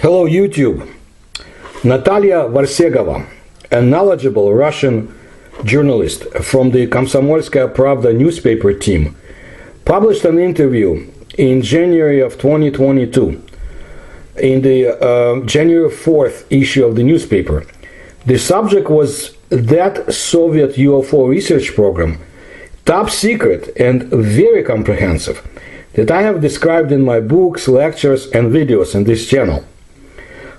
Hello YouTube. Natalia Varsegova, a knowledgeable Russian journalist from the Komsomolskaya Pravda newspaper team, published an interview in January of 2022 in the January 4th issue of the newspaper. The subject was that Soviet UFO research program, top secret and very comprehensive, that I have described in my books, lectures and videos on this channel.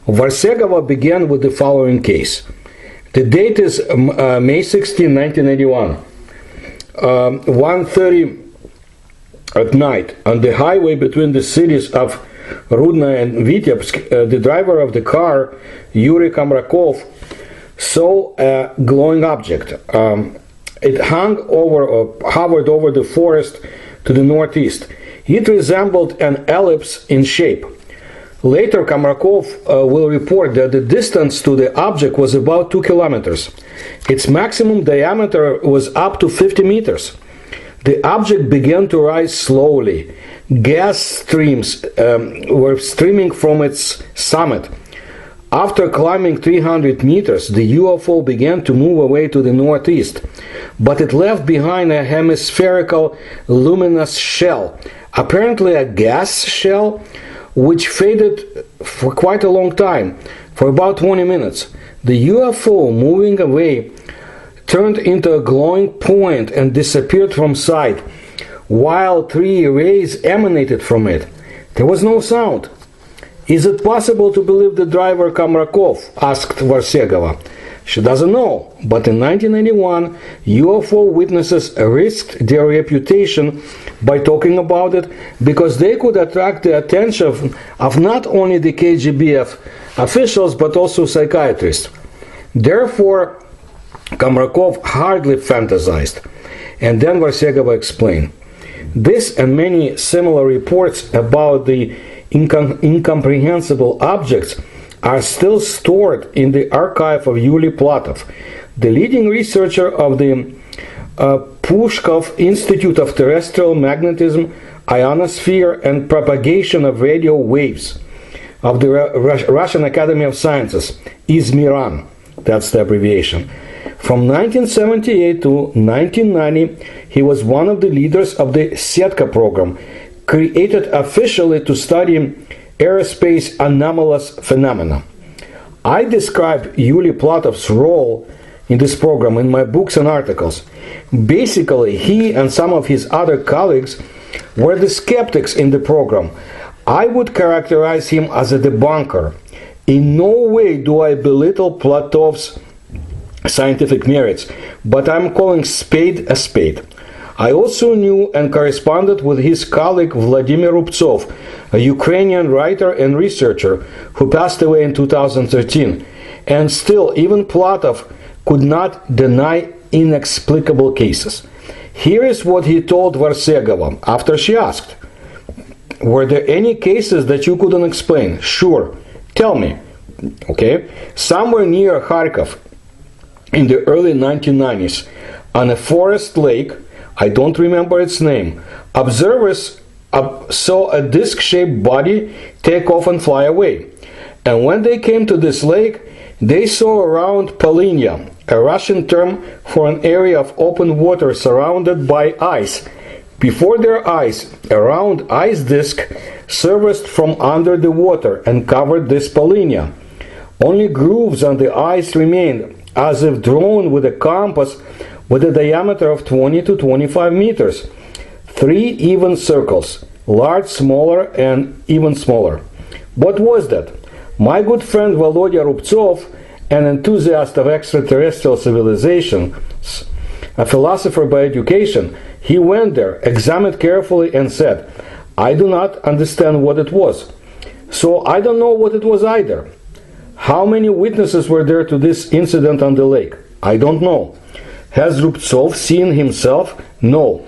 Varsegova began with the following case. The date is May 16, 1981, 1:30 at night on the highway between the cities of Rudna and Vitebsk. The driver of the car, Yuri Kharkov, saw a glowing object. It hovered over the forest to the northeast. It resembled an ellipse in shape. Later, Kharkov will report that the distance to the object was about 2 kilometers. Its maximum diameter was up to 50 meters. The object began to rise slowly. Gas streams were streaming from its summit. After climbing 300 meters, the UFO began to move away to the northeast, but it left behind a hemispherical luminous shell, apparently a gas shell, which faded for quite a long time, for about 20 minutes. The UFO, moving away, turned into a glowing point and disappeared from sight, while 3 rays emanated from it. There was no sound. Is it possible to believe the driver Kharkov? Asked Varsegova. She doesn't know, but in 1981, UFO witnesses risked their reputation by talking about it because they could attract the attention of not only the KGB officials but also psychiatrists. Therefore, Kharkov hardly fantasized. And then Varsegova explained. This and many similar reports about the incomprehensible objects are still stored in the archive of Yuli Platov, the leading researcher of the Pushkov Institute of Terrestrial Magnetism, Ionosphere and Propagation of Radio Waves of the Russian Academy of Sciences, Izmiran, that's the abbreviation. From 1978 to 1990, he was one of the leaders of the Setka program, created officially to study aerospace anomalous phenomena. I describe Yuli Platov's role in this program in my books and articles. Basically, he and some of his other colleagues were the skeptics in the program. I would characterize him as a debunker. In no way do I belittle Platov's scientific merits, but I'm calling spade a spade. I also knew and corresponded with his colleague Vladimir Rubtsov, a Ukrainian writer and researcher who passed away in 2013. And still, even Platov could not deny inexplicable cases. Here is what he told Varsegova after she asked, "Were there any cases that you couldn't explain?" "Sure. Tell me." Okay. Somewhere near Kharkov, in the early 1990s, on a forest lake, I don't remember its name, observers saw a disc-shaped body take off and fly away. And when they came to this lake, they saw around Polinya, a Russian term for an area of open water surrounded by ice. Before their eyes, a round ice disc surfaced from under the water and covered this Polinya. Only grooves on the ice remained, as if drawn with a compass, with a diameter of 20 to 25 meters. 3 even circles, large, smaller, and even smaller. What was that? My good friend Volodya Rubtsov, an enthusiast of extraterrestrial civilizations, a philosopher by education, he went there, examined carefully, and said, "I do not understand what it was. So I don't know what it was either." How many witnesses were there to this incident on the lake? I don't know. Has Rubtsov seen himself? No.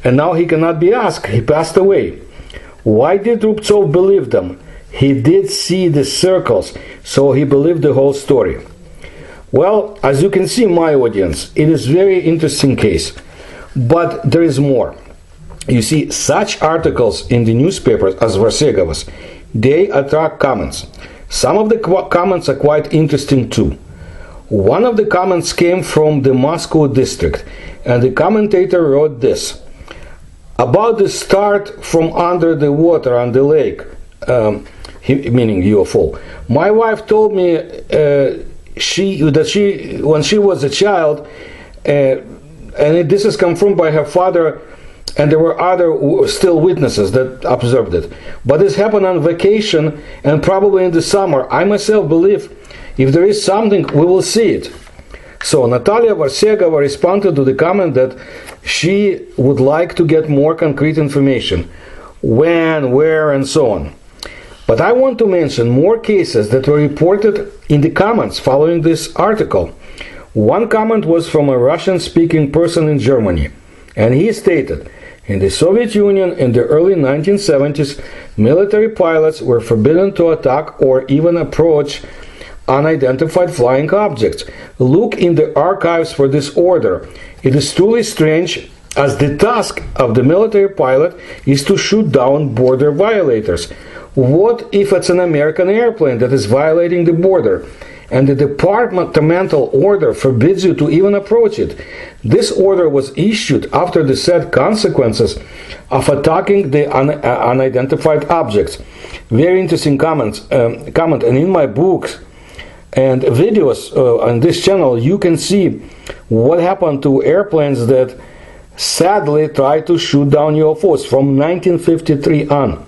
And now he cannot be asked. He passed away. Why did Rubtsov believe them? He did see the circles, so he believed the whole story. Well, as you can see, my audience, it is a very interesting case. But there is more. You see, such articles in the newspapers as Varsegova's, they attract comments. Some of the comments are quite interesting too. One of the comments came from the Moscow district, and the commentator wrote this about the start from under the water on the lake, meaning UFO. My wife told me when she was a child, and this is confirmed by her father, and there were other still witnesses that observed it. But this happened on vacation and probably in the summer. I myself believe if there is something, we will see it. So Natalia Varsegova responded to the comment that she would like to get more concrete information. When, where, and so on. But I want to mention more cases that were reported in the comments following this article. One comment was from a Russian-speaking person in Germany, and he stated, in the Soviet Union in the early 1970s, military pilots were forbidden to attack or even approach unidentified flying objects. Look in the archives for this order. It is truly strange, as the task of the military pilot is to shoot down border violators. What if it's an American airplane that is violating the border, and the departmental order forbids you to even approach it? This order was issued after the said consequences of attacking the unidentified objects. Very interesting comment. And in my books and videos on this channel, you can see what happened to airplanes that sadly tried to shoot down UFOs from 1953 on.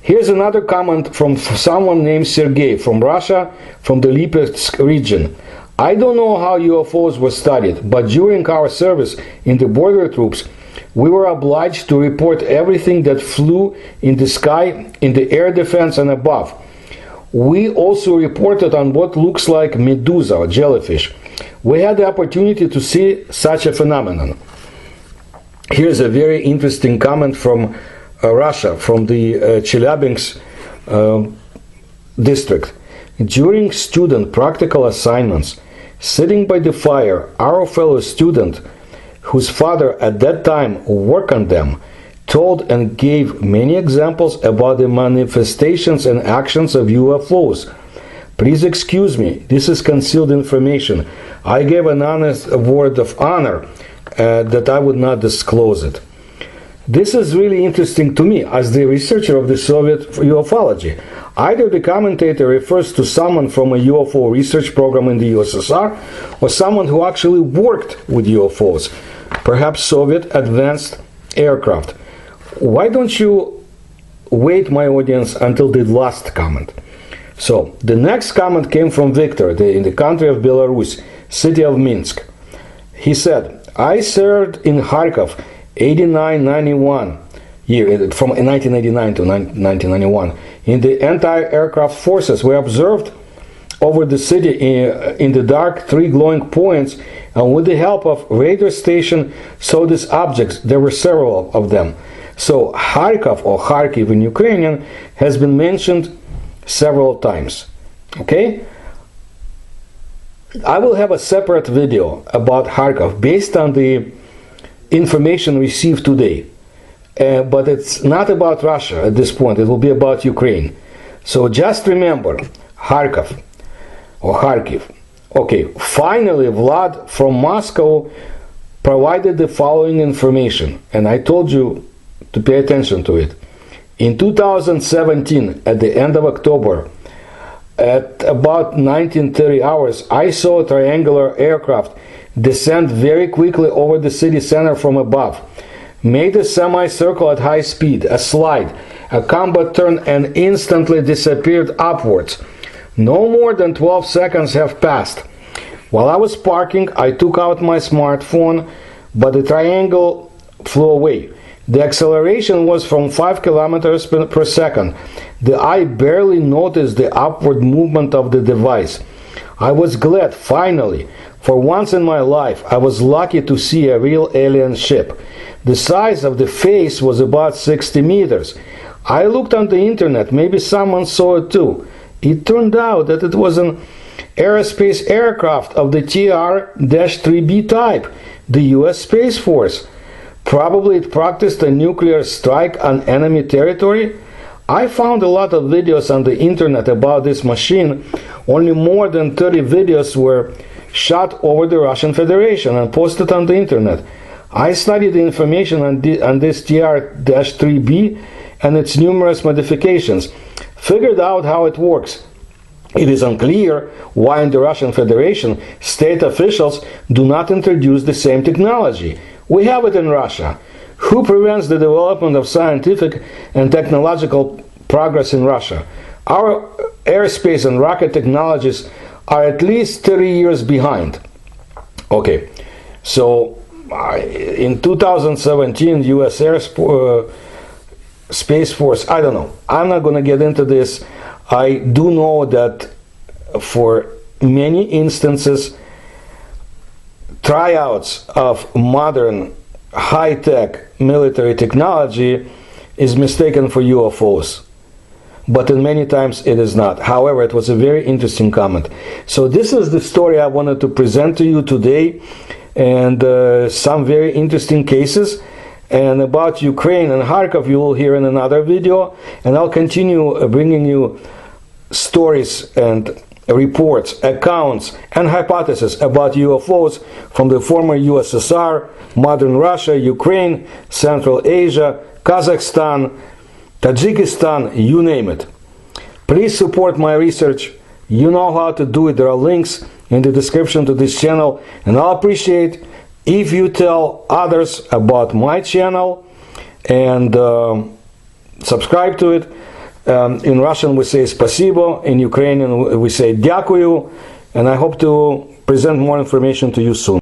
Here's another comment from someone named Sergei from Russia, from the Lipetsk region. I don't know how UFOs were studied, but during our service in the border troops, we were obliged to report everything that flew in the sky, in the air defense and above. We also reported on what looks like medusa or jellyfish. We had the opportunity to see such a phenomenon. Here's a very interesting comment from Russia, from the Chelyabinsk district. During student practical assignments, sitting by the fire, our fellow student, whose father at that time worked on them, told and gave many examples about the manifestations and actions of UFOs. Please excuse me, this is concealed information. I gave an honest word of honor that I would not disclose it. This is really interesting to me as the researcher of the Soviet ufology. Either the commentator refers to someone from a UFO research program in the USSR or someone who actually worked with UFOs, perhaps Soviet advanced aircraft. Why don't you wait, my audience, until the last comment? So, the next comment came from Victor in the country of Belarus, city of Minsk. He said, I served in Kharkov 89-91 year, from 1989 to 1991. In the anti-aircraft forces, we observed over the city in the dark 3 glowing points, and with the help of radar station saw these objects. There were several of them. So Kharkov, or Kharkiv in Ukrainian, has been mentioned several times. Okay? I will have a separate video about Kharkov based on the information received today. But it's not about Russia at this point. It will be about Ukraine. So just remember, Kharkov or Kharkiv. Okay, finally Vlad from Moscow provided the following information, and I told you to pay attention to it. In 2017, at the end of October, at about 19:30 hours, I saw a triangular aircraft descend very quickly over the city center from above, made a semicircle at high speed, a slide, a combat turn, and instantly disappeared upwards. No more than 12 seconds have passed. While I was parking, I took out my smartphone, but the triangle flew away. The acceleration was from 5 kilometers per second. The eye barely noticed the upward movement of the device. I was glad, finally. For once in my life, I was lucky to see a real alien ship. The size of the face was about 60 meters. I looked on the internet, maybe someone saw it too. It turned out that it was an aerospace aircraft of the TR-3B type, the US Space Force. Probably it practiced a nuclear strike on enemy territory. I found a lot of videos on the internet about this machine. Only more than 30 videos were shot over the Russian Federation and posted on the internet. I studied the information on this TR-3B and its numerous modifications, figured out how it works. It is unclear why in the Russian Federation state officials do not introduce the same technology. We have it in Russia. Who prevents the development of scientific and technological progress in Russia? Our airspace and rocket technologies are at least 30 years behind. Okay, so in 2017, U.S. Space Force, I don't know. I'm not going to get into this. I do know that for many instances, tryouts of modern high-tech military technology is mistaken for UFOs. But in many times it is not. However, it was a very interesting comment. So this is the story I wanted to present to you today, and some very interesting cases. And about Ukraine and Kharkov you will hear in another video, and I'll continue bringing you stories and reports, accounts and hypotheses about UFOs from the former USSR, modern Russia, Ukraine, Central Asia, Kazakhstan, Tajikistan, you name it. Please support my research. You know how to do it. There are links in the description to this channel, and I'll appreciate if you tell others about my channel and subscribe to it. In Russian we say spasibo, in Ukrainian we say дякую, and I hope to present more information to you soon.